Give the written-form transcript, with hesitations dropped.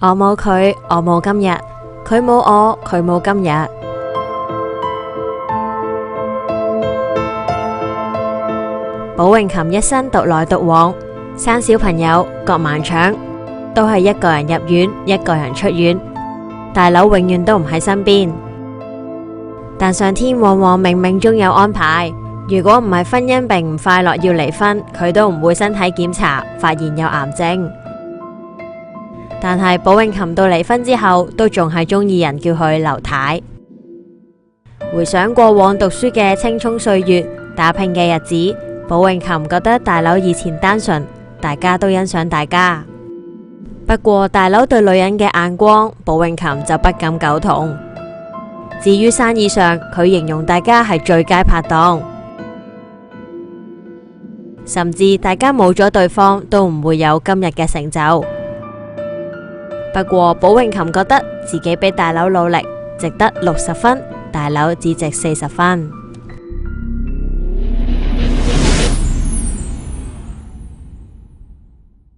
我冇佢，我冇今日；佢冇我，佢冇今日。寶詠琴一生獨來獨往，生小朋友、割盲腸，都係一個人入院，一個人出院。大佬永遠都唔喺身邊，但上天往往冥冥中有安排。如果唔係婚姻並唔快樂要離婚，佢都唔會身體檢查發現有癌症。但係寶詠琴到離婚之後，都仲係中意人叫佢劉太。回想過往讀書嘅青蔥歲月，打拼嘅日子，寶詠琴覺得大佬以前單純，大家都欣賞大家。不過大佬對女人嘅眼光，寶詠琴就不敢苟同。至於生意上，佢形容大家係最佳拍檔，甚至大家冇咗對方都唔會有今日嘅成就。不過寶詠琴覺得自己比大佬努力，值得60分，大佬只值40分。